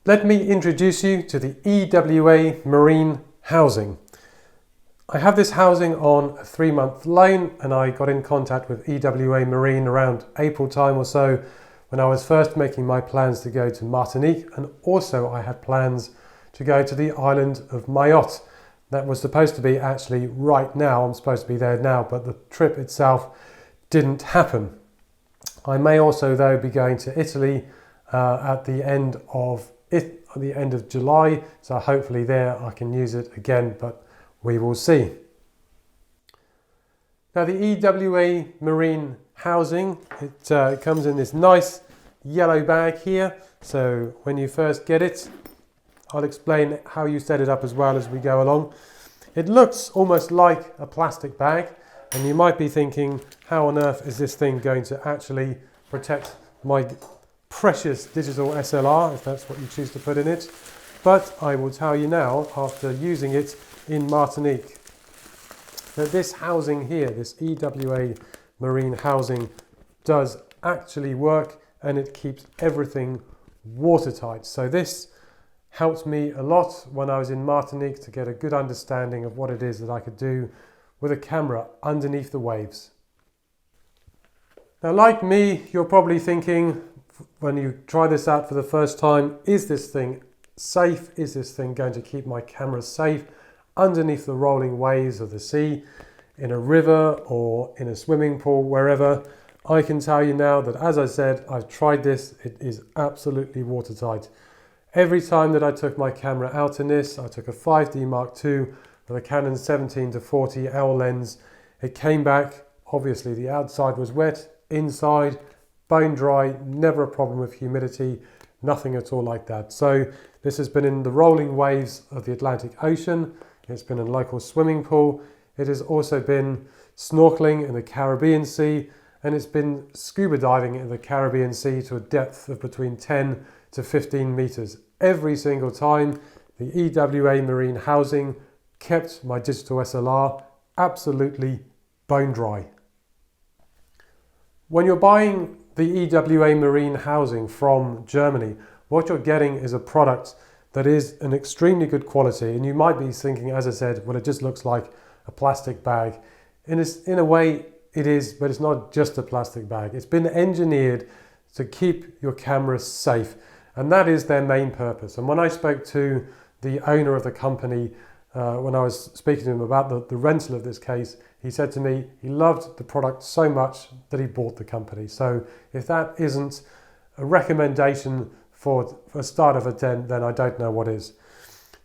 Let me introduce you to the Ewa Marine housing. I have this housing on a 3-month loan, and I got in contact with Ewa Marine around April time or so when I was first making my plans to go to Martinique, and also I had plans to go to the island of Mayotte. That was supposed to be actually right now, I'm supposed to be there now, but the trip itself didn't happen. I may also though be going to Italy at the end of July, so hopefully there I can use it again, but we will see. Now the Ewa Marine housing, it comes in this nice yellow bag here, so when you first get it, I'll explain how you set it up as well as we go along. It looks almost like a plastic bag, and you might be thinking, how on earth is this thing going to actually protect my precious digital SLR, if that's what you choose to put in it. But I will tell you now, after using it in Martinique, that this housing here, this Ewa Marine housing, does actually work, and it keeps everything watertight. So this helped me a lot when I was in Martinique to get a good understanding of what it is that I could do with a camera underneath the waves. Now, like me, you're probably thinking, when you try this out for the first time, is this thing safe? Is this thing going to keep my camera safe underneath the rolling waves of the sea, in a river or in a swimming pool, wherever? I can tell you now that, as I said, I've tried this, it is absolutely watertight. Every time that I took my camera out in this, I took a 5D Mark II with a Canon 17-40 L lens. It came back, obviously the outside was wet, inside bone dry, never a problem with humidity, nothing at all like that. So this has been in the rolling waves of the Atlantic Ocean, it's been in a local swimming pool, it has also been snorkeling in the Caribbean Sea, and it's been scuba diving in the Caribbean Sea to a depth of between 10 to 15 meters. Every single time, the Ewa Marine housing kept my digital SLR absolutely bone dry. When you're buying the Ewa Marine housing from Germany, what you're getting is a product that is an extremely good quality, and you might be thinking, as I said, well, it just looks like a plastic bag. In a way it is, but it's not just a plastic bag. It's been engineered to keep your camera safe, and that is their main purpose. And when I spoke to the owner of the company, when I was speaking to him about the rental of this case, he said to me he loved the product so much that he bought the company. So if that isn't a recommendation for a start of a 10, then I don't know what is.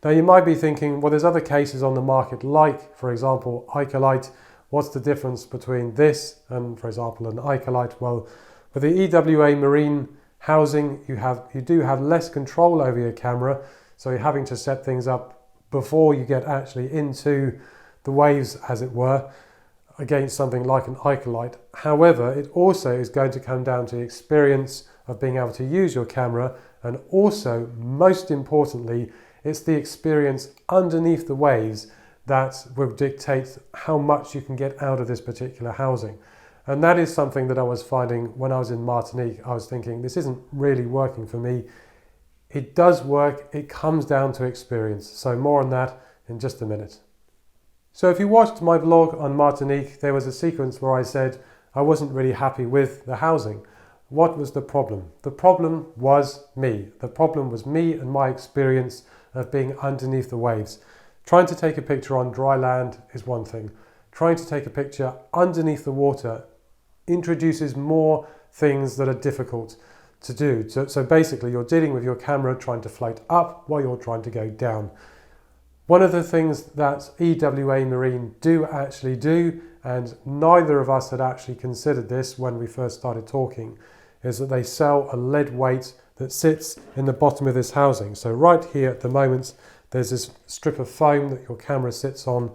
Now you might be thinking, well, there's other cases on the market, like, for example, Ikelite. What's the difference between this and, for example, an Ikelite? Well, with the Ewa Marine housing, you do have less control over your camera, so you're having to set things up before you get actually into the waves, as it were, against something like an Ikelite. However, it also is going to come down to the experience of being able to use your camera, and also, most importantly, it's the experience underneath the waves that will dictate how much you can get out of this particular housing. And that is something that I was finding when I was in Martinique. I was thinking, this isn't really working for me. It does work, it comes down to experience. So more on that in just a minute. So if you watched my vlog on Martinique, there was a sequence where I said I wasn't really happy with the housing. What was the problem? The problem was me. The problem was me and my experience of being underneath the waves. Trying to take a picture on dry land is one thing. Trying to take a picture underneath the water introduces more things that are difficult to do. So basically you're dealing with your camera trying to float up while you're trying to go down. One of the things that Ewa Marine do actually do, and neither of us had actually considered this when we first started talking, is that they sell a lead weight that sits in the bottom of this housing. So right here at the moment, there's this strip of foam that your camera sits on,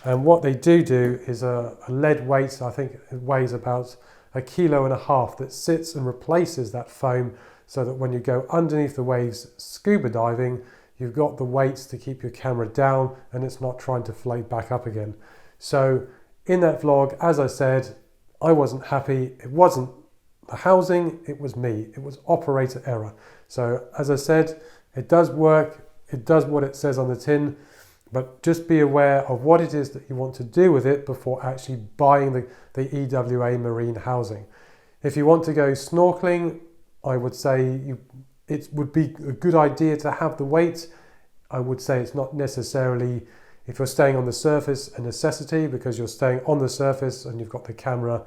and what they do is a lead weight, I think it weighs about 1.5 kilos, that sits and replaces that foam, so that when you go underneath the waves scuba diving, you've got the weights to keep your camera down and it's not trying to float back up again. So in that vlog, as I said, I wasn't happy. It wasn't the housing, it was me. It was operator error. So as I said, It does work, it does what it says on the tin, but just be aware of what it is that you want to do with it before actually buying the EWA Marine housing. If you want to go snorkeling, I would say it would be a good idea to have the weights. I would say it's not necessarily, if you're staying on the surface, a necessity, because you're staying on the surface and you've got the camera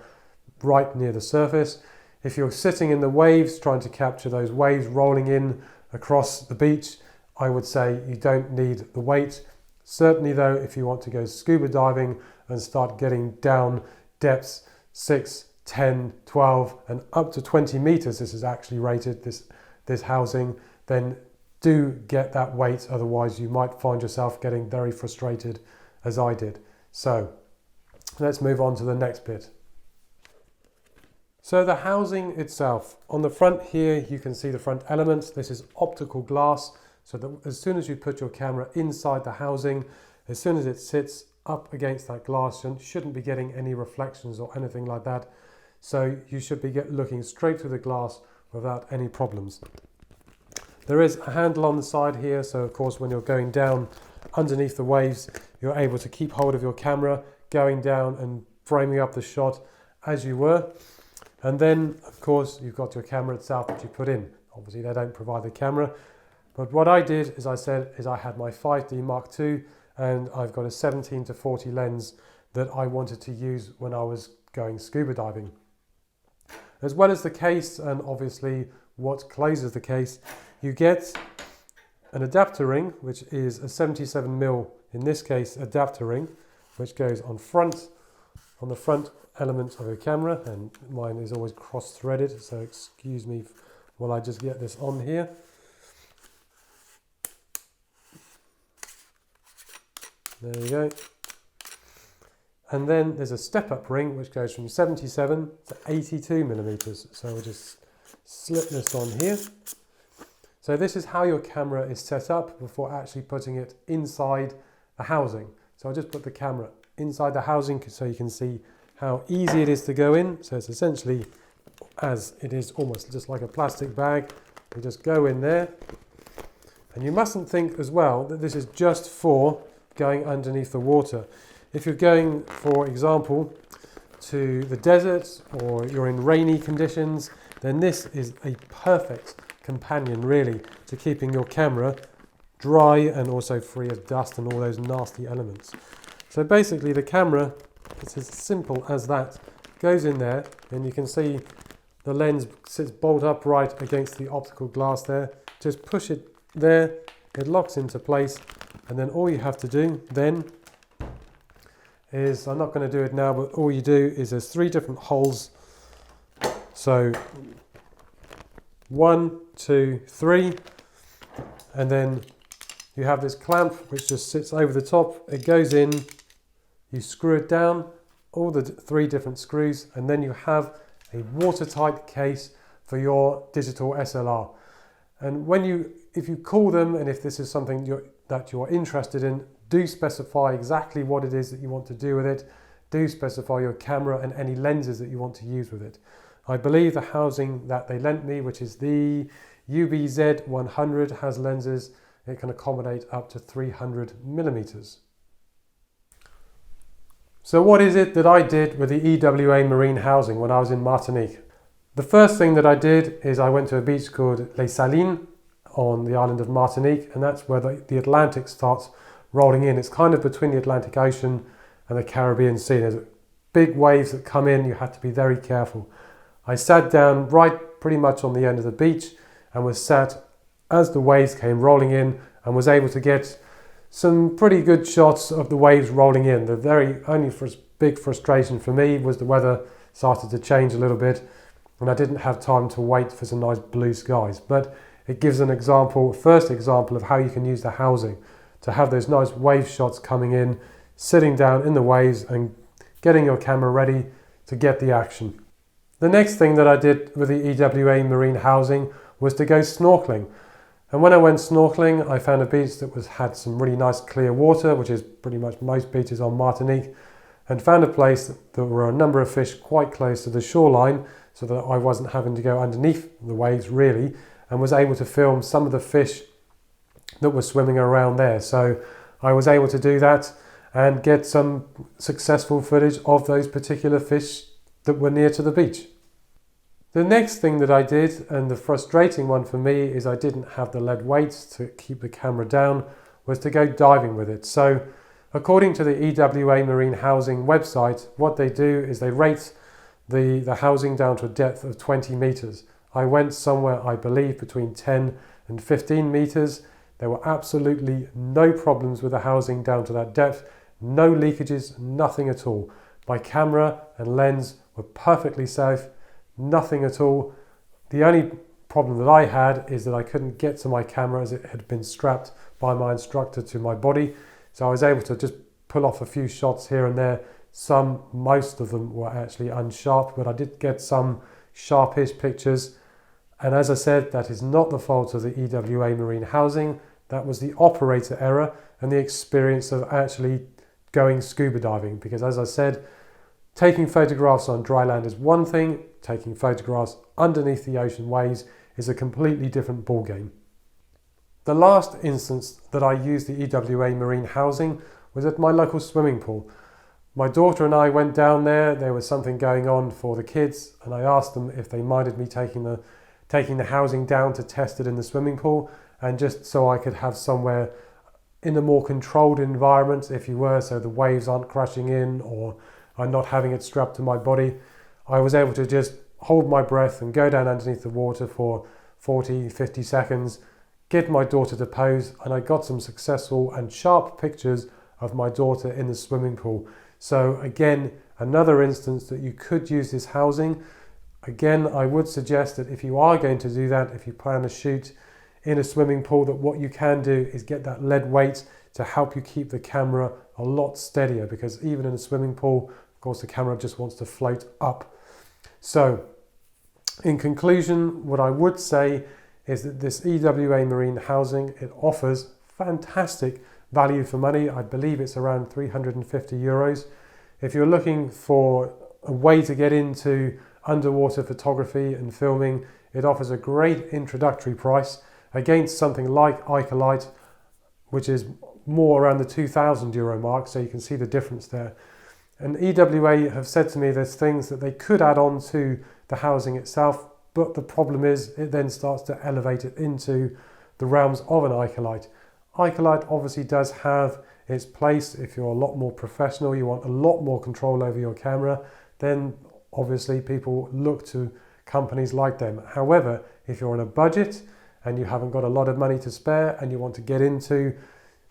right near the surface. If you're sitting in the waves, trying to capture those waves rolling in across the beach, I would say you don't need the weight. Certainly though, if you want to go scuba diving and start getting down depths 6, 10, 12 and up to 20 meters, this is actually rated, this housing, then do get that weight, otherwise you might find yourself getting very frustrated as I did. So let's move on to the next bit. So the housing itself, on the front here you can see the front elements. This is optical glass, so that as soon as you put your camera inside the housing, as soon as it sits up against that glass, you shouldn't be getting any reflections or anything like that. So you should be looking straight through the glass without any problems. There is a handle on the side here, so of course when you're going down underneath the waves, you're able to keep hold of your camera, going down and framing up the shot as you were. And then of course you've got your camera itself that you put in. Obviously they don't provide the camera, but what I did, as I said, is I had my 5D Mark II and I've got a 17-40 lens that I wanted to use when I was going scuba diving. As well as the case, and obviously what closes the case, you get an adapter ring, which is a 77mm, in this case, adapter ring, which goes on the front element of your camera, and mine is always cross-threaded, so excuse me while I just get this on here. There you go. And then there's a step-up ring which goes from 77 to 82mm. So we'll just slip this on here. So this is how your camera is set up before actually putting it inside the housing. So I'll just put the camera inside the housing so you can see how easy it is to go in. So it's essentially, as it is almost just like a plastic bag, you just go in there. And you mustn't think as well that this is just for going underneath the water. If you're going, for example, to the desert or you're in rainy conditions, then this is a perfect companion really to keeping your camera dry and also free of dust and all those nasty elements. So basically the camera, it's as simple as that, goes in there and you can see the lens sits bolt upright against the optical glass there. Just push it there, it locks into place, and then all you have to do then is, I'm not going to do it now, but all you do is there's 3 different holes. So 1, 2, 3, and then you have this clamp which just sits over the top. It goes in, you screw it down, all the 3 different screws, and then you have a watertight case for your digital SLR. And if you call them, and if this is something that you're interested in, do specify exactly what it is that you want to do with it. Do specify your camera and any lenses that you want to use with it. I believe the housing that they lent me, which is the U-BZ100, has lenses. It can accommodate up to 300mm. So what is it that I did with the EWA Marine housing when I was in Martinique? The first thing that I did is I went to a beach called Les Salines on the island of Martinique, and that's where the Atlantic starts rolling in. It's kind of between the Atlantic Ocean and the Caribbean Sea. There's big waves that come in, you have to be very careful. I sat down right pretty much on the end of the beach and was sat as the waves came rolling in and was able to get some pretty good shots of the waves rolling in. The only big frustration for me was the weather started to change a little bit and I didn't have time to wait for some nice blue skies. But it gives an example, first example of how you can use the housing to have those nice wave shots coming in, sitting down in the waves and getting your camera ready to get the action. The next thing that I did with the EWA Marine housing was to go snorkeling. And when I went snorkeling, I found a beach that had some really nice clear water, which is pretty much most beaches on Martinique, and found a place that there were a number of fish quite close to the shoreline so that I wasn't having to go underneath the waves really, and was able to film some of the fish that were swimming around there. So I was able to do that and get some successful footage of those particular fish that were near to the beach. The next thing that I did, and the frustrating one for me, is I didn't have the lead weights to keep the camera down, was to go diving with it. So according to the EWA Marine Housing website, what they do is they rate the housing down to a depth of 20 meters. I went somewhere, I believe, between 10 and 15 meters. There were absolutely no problems with the housing down to that depth, no leakages, nothing at all. My camera and lens were perfectly safe, nothing at all. The only problem that I had is that I couldn't get to my camera as it had been strapped by my instructor to my body. So I was able to just pull off a few shots here and there. Most of them were actually unsharp, but I did get some sharpish pictures. And as I said, that is not the fault of the EWA Marine Housing. That was the operator error and the experience of actually going scuba diving. Because as I said, taking photographs on dry land is one thing, taking photographs underneath the ocean waves is a completely different ballgame. The last instance that I used the EWA Marine Housing was at my local swimming pool. My daughter and I went down there was something going on for the kids, and I asked them if they minded me taking the housing down to test it in the swimming pool, and just so I could have somewhere in a more controlled environment, if you were, so the waves aren't crashing in or I'm not having it strapped to my body. I was able to just hold my breath and go down underneath the water for 40, 50 seconds, get my daughter to pose, and I got some successful and sharp pictures of my daughter in the swimming pool. So again, another instance that you could use this housing. Again, I would suggest that if you are going to do that, if you plan a shoot in a swimming pool, that what you can do is get that lead weight to help you keep the camera a lot steadier, because even in a swimming pool, of course, the camera just wants to float up. So in conclusion, what I would say is that this EWA Marine Housing, it offers fantastic value for money. I believe it's around 350 euros. If you're looking for a way to get into underwater photography and filming, it offers a great introductory price against something like Ikelite, which is more around the 2,000 euro mark, so you can see the difference there. And EWA have said to me there's things that they could add on to the housing itself, but the problem is it then starts to elevate it into the realms of an Ikelite. Ikelite obviously does have its place. If you're a lot more professional, you want a lot more control over your camera, then obviously people look to companies like them. However, if you're on a budget and you haven't got a lot of money to spare and you want to get into,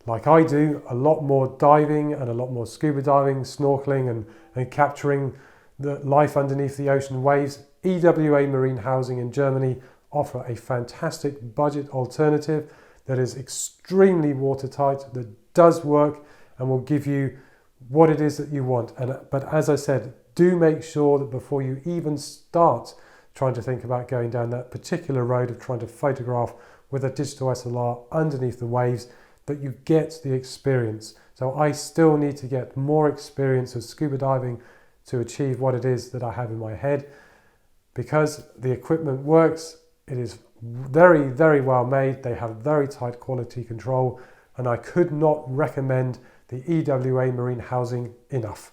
like I do, a lot more diving and a lot more scuba diving, snorkeling and capturing the life underneath the ocean waves, EWA Marine Housing in Germany offer a fantastic budget alternative that is extremely watertight, that does work and will give you what it is that you want. But as I said, do make sure that before you even start trying to think about going down that particular road of trying to photograph with a digital SLR underneath the waves, that you get the experience. So I still need to get more experience of scuba diving to achieve what it is that I have in my head. Because the equipment works, it is very, very well made. They have very tight quality control, and I could not recommend the EWA Marine Housing enough.